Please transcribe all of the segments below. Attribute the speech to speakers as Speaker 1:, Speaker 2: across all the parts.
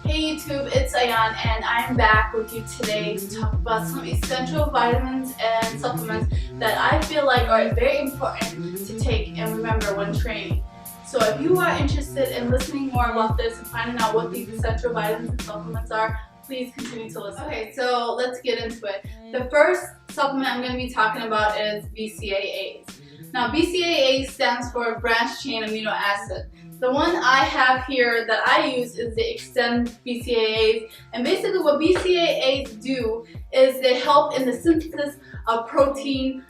Speaker 1: Hey YouTube, it's Ayan and I'm back with you today to talk about some essential vitamins and supplements that I feel like are very important to take and remember when training. So if you are interested in listening more about this and finding out what these essential vitamins and supplements are, please continue to listen. Okay, so let's get into it. The first supplement I'm going to be talking about is BCAAs. Now BCAA stands for branched chain amino acid. The one I have here that I use is the Extend BCAAs, and basically what BCAAs do is they help in the synthesis of protein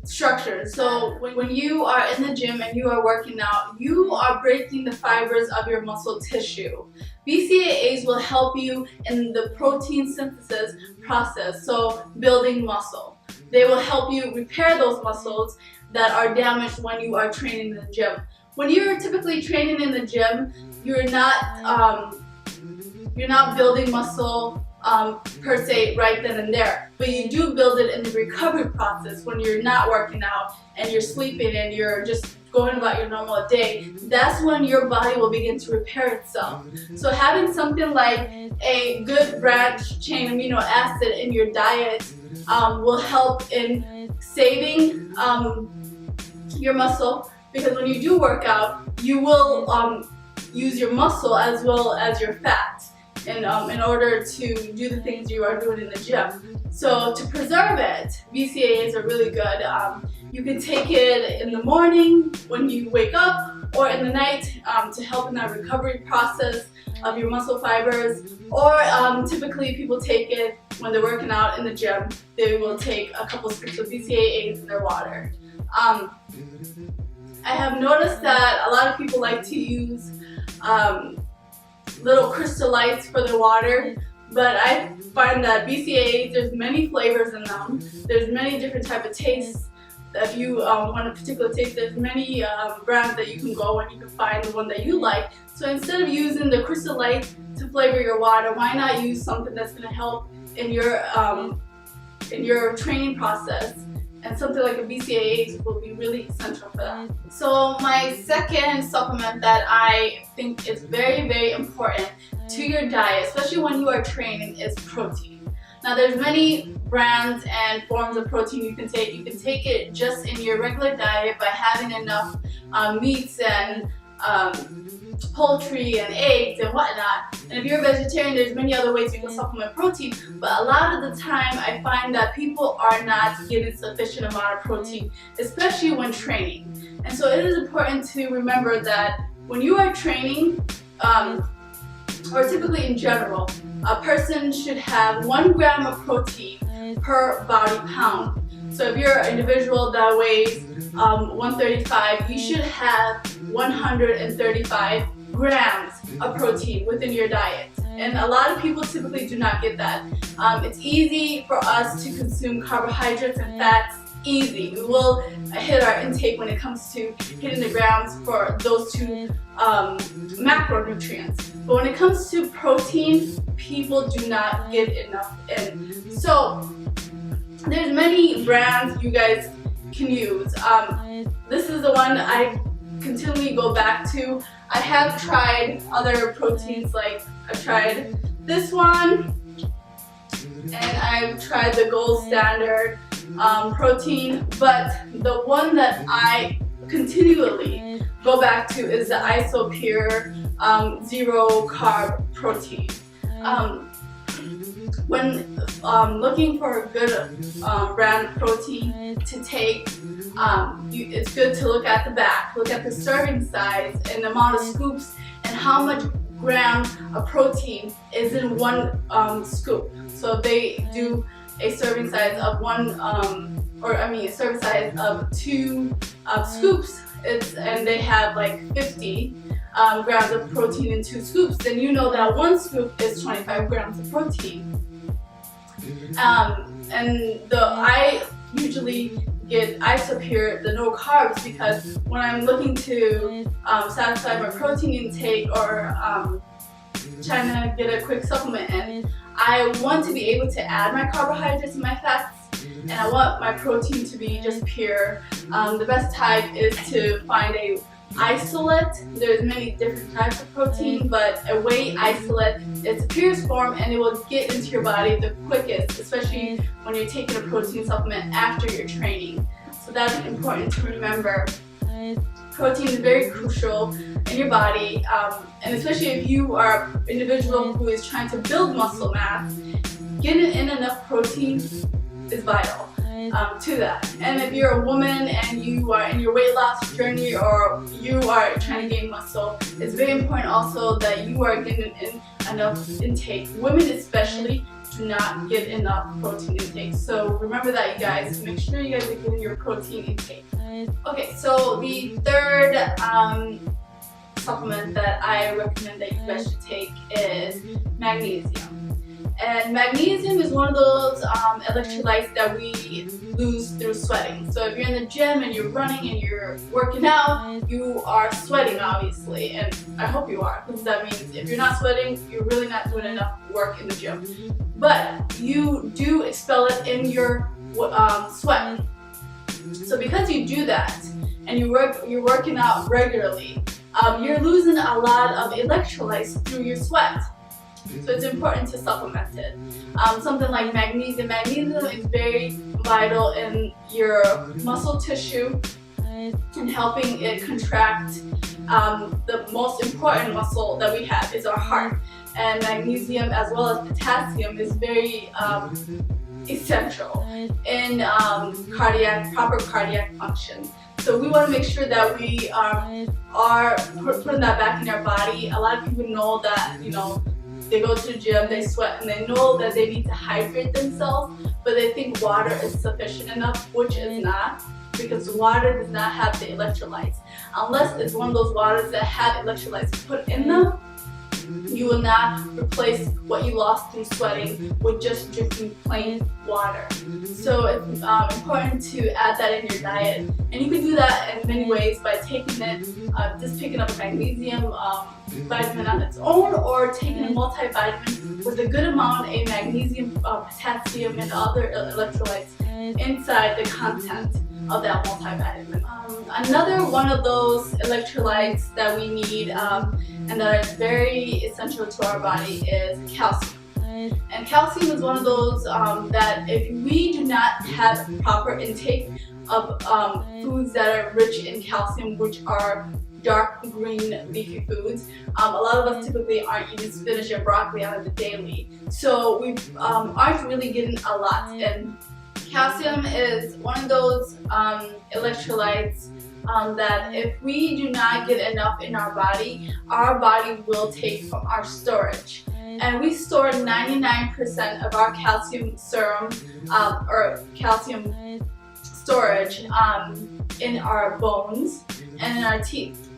Speaker 1: structures. So when you are in the gym and you are working out, you are breaking the fibers of your muscle tissue. BCAAs will help you in the protein synthesis process, so building muscle. They will help you repair those muscles that are damaged when you are training in the gym. When you're typically training in the gym, you're not building muscle per se right then and there, but you do build it in the recovery process when you're not working out and you're sleeping and you're just going about your normal day. That's when your body will begin to repair itself. So having something like a good branched chain amino acid in your diet will help in saving your muscle, because when you do work out, you will use your muscle as well as your fat in order to do the things you are doing in the gym. So to preserve it, BCAAs are really good. You can take it in the morning when you wake up, or in the night to help in that recovery process of your muscle fibers, or typically people take it when they're working out in the gym. They will take a couple scoops of BCAAs in their water. I have noticed that a lot of people like to use little crystallites for their water, but I find that BCAAs, there's many flavors in them. There's many different type of tastes. If you want a particular taste, there's many brands that you can go and you can find the one that you like. So instead of using the crystallites to flavor your water, why not use something that's going to help in your training process? And something like a BCAAs will be really essential for that. So my second supplement that I think is very, very important to your diet, especially when you are training, is protein. Now there's many brands and forms of protein you can take. You can take it just in your regular diet by having enough meats and poultry and eggs and whatnot. And if you're a vegetarian, there's many other ways you can supplement protein, but a lot of the time I find that people are not getting sufficient amount of protein, especially when training. And so it is important to remember that when you are training, or typically in general, a person should have 1 gram of protein per body pound. So if you're an individual that weighs 135, you should have 135 grams of protein within your diet. And a lot of people typically do not get that. It's easy for us to consume carbohydrates and fats easy. We will hit our intake when it comes to hitting the grams for those two macronutrients. But when it comes to protein, people do not get enough in. So there's many brands you guys can use. This is the one I continually go back to. I have tried other proteins, like I've tried this one, and I've tried the gold standard protein, but the one that I continually go back to is the Isopure zero carb protein. When looking for a good brand protein to take, it's good to look at the back, look at the serving size and the amount of scoops and how much grams of protein is in one scoop. So they do a serving size of a serving size of 2 scoops, and they have like 50 grams of protein in 2 scoops, then you know that 1 scoop is 25 grams of protein. I usually get Isopure, the no carbs, because when I'm looking to satisfy my protein intake or trying to get a quick supplement in, I want to be able to add my carbohydrates and my fats, and I want my protein to be just pure. The best type is to find a isolate. There's many different types of protein, but a whey isolate, it's a purest form and it will get into your body the quickest, especially when you're taking a protein supplement after your training. So that's important to remember. Protein is very crucial in your body, and especially if you are an individual who is trying to build muscle mass, getting in enough protein is vital to that. And if you're a woman and you are in your weight loss journey or you are trying to gain muscle, it's very important also that you are getting enough intake. Women especially do not get enough protein intake. So remember that, you guys. Make sure you guys are getting your protein intake. Okay, so the third supplement that I recommend that you guys should take is magnesium. And magnesium is one of those electrolytes that we lose through sweating. So if you're in the gym and you're running and you're working out, you are sweating obviously, and I hope you are, because that means if you're not sweating, you're really not doing enough work in the gym. But you do expel it in your sweat. So because you do that and you're working out regularly, you're losing a lot of electrolytes through your sweat. So it's important to supplement it. Something like magnesium. Magnesium is very vital in your muscle tissue and helping it contract. The most important muscle that we have is our heart. And magnesium as well as potassium is very essential in proper cardiac function. So we want to make sure that we are putting that back in our body. A lot of people know that, they go to the gym, they sweat, and they know that they need to hydrate themselves, but they think water is sufficient enough, which is not, because water does not have the electrolytes. Unless it's one of those waters that have electrolytes put in them, you will not replace what you lost through sweating with just drinking plain water. So it's important to add that in your diet, and you can do that in many ways by taking it, just picking up a magnesium vitamin on its own, or taking a multivitamin with a good amount of magnesium, potassium, and other electrolytes inside the content of that multivitamin. Another one of those electrolytes that we need and that are very essential to our body is calcium. And calcium is one of those that if we do not have proper intake of foods that are rich in calcium, which are dark green leafy foods, a lot of us typically aren't eating spinach and broccoli on the daily. So we aren't really getting a lot. And calcium is one of those electrolytes that if we do not get enough in our body will take from our storage. And we store 99% of our calcium serum or calcium storage in our bones and in our teeth.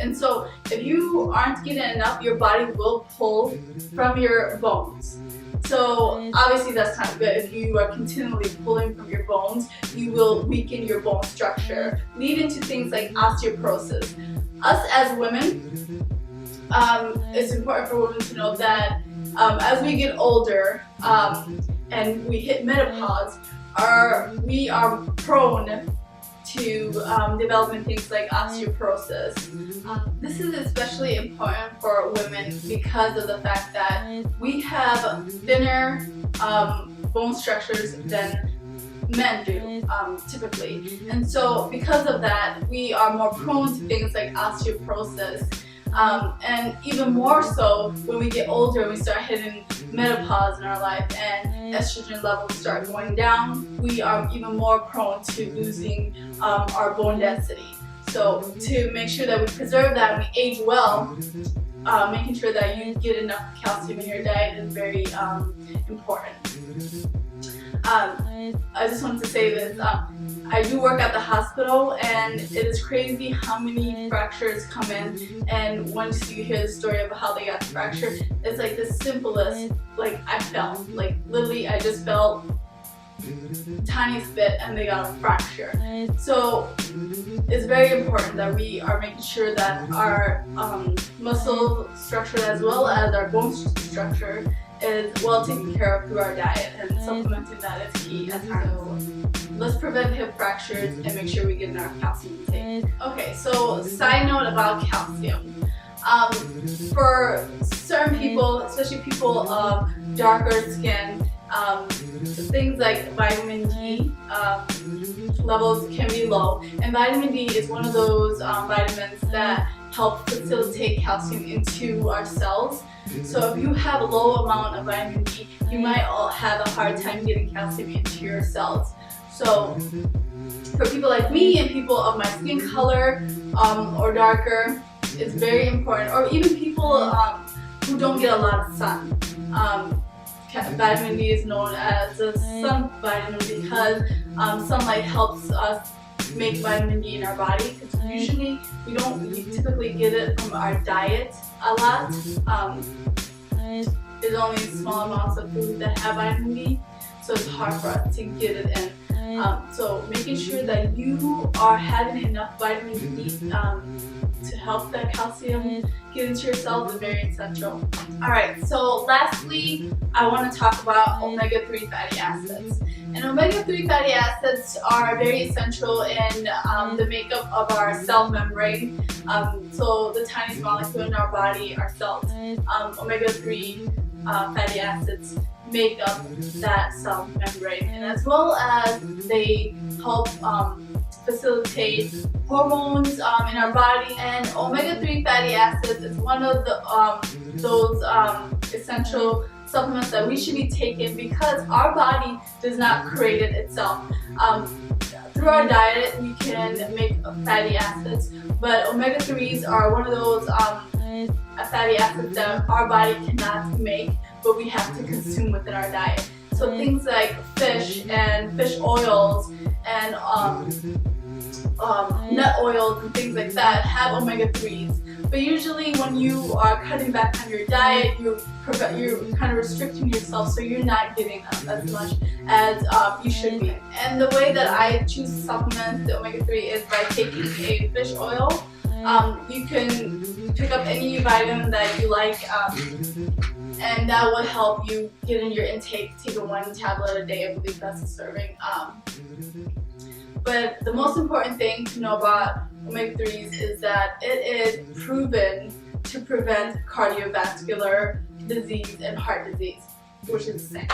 Speaker 1: And so if you aren't getting enough, your body will pull from your bones. So obviously that's not good. If you are continually pulling from your bones, you will weaken your bone structure, leading to things like osteoporosis. Us as women, it's important for women to know that as we get older and we hit menopause, we are prone to developing things like osteoporosis. This is especially important for women because of the fact that we have thinner bone structures than men do typically. And so because of that, we are more prone to things like osteoporosis. And even more so when we get older, we start hitting menopause in our life and estrogen levels start going down, we are even more prone to losing our bone density. So to make sure that we preserve that and we age well, making sure that you get enough calcium in your diet is very important. I just wanted to say this. I do work at the hospital, and it is crazy how many fractures come in, and once you hear the story of how they got the fracture, it's like the simplest, like I fell, like literally I just fell tiniest bit and they got a fracture. So it's very important that we are making sure that our muscle structure as well as our bone structure is well taken care of through our diet, and supplementing that is key at times. So let's prevent hip fractures and make sure we get in our calcium intake. Okay, so side note about calcium. For certain people, especially people of darker skin, things like vitamin D levels can be low, and vitamin D is one of those vitamins that help facilitate calcium into our cells. So if you have a low amount of vitamin D, you might have a hard time getting calcium into your cells. So for people like me and people of my skin color or darker, it's very important, or even people who don't get a lot of sun. Vitamin D is known as a sun vitamin because sunlight helps us make vitamin D in our body. Because usually we typically get it from our diet a lot. There's only small amounts of food that have vitamin D, so it's hard for us to get it in. So making sure that you are having enough vitamin D to help that calcium get into your cells is very essential. Alright, so lastly, I want to talk about omega-3 fatty acids. And omega-3 fatty acids are very essential in the makeup of our cell membrane. So the tiniest molecule in our body, our cells, omega-3 fatty acids make up that cell membrane, and as well as they help facilitate hormones in our body. And omega-3 fatty acids is one of those essential supplements that we should be taking because our body does not create it itself. Through our diet we can make fatty acids, but omega-3s are one of those fatty acids that our body cannot make, but we have to consume within our diet. So things like fish and fish oils and nut oils and things like that have omega-3s. But usually when you are cutting back on your diet, you're kind of restricting yourself, so you're not getting as much as you should be. And the way that I choose to supplement the omega-3 is by taking a fish oil. You can pick up any vitamin that you like, and that will help you get in your intake. Take a 1 tablet a day, I believe that's a serving. But the most important thing to know about omega-3s is that it is proven to prevent cardiovascular disease and heart disease, which is the same.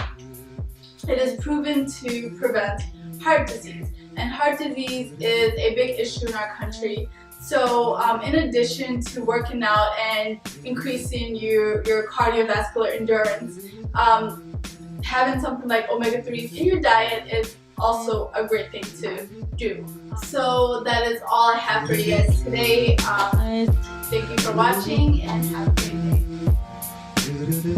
Speaker 1: It is proven to prevent heart disease, and heart disease is a big issue in our country. So in addition to working out and increasing your cardiovascular endurance, having something like omega-3s in your diet is also a great thing to do. So that is all I have for you guys today. Thank you for watching and have a great day.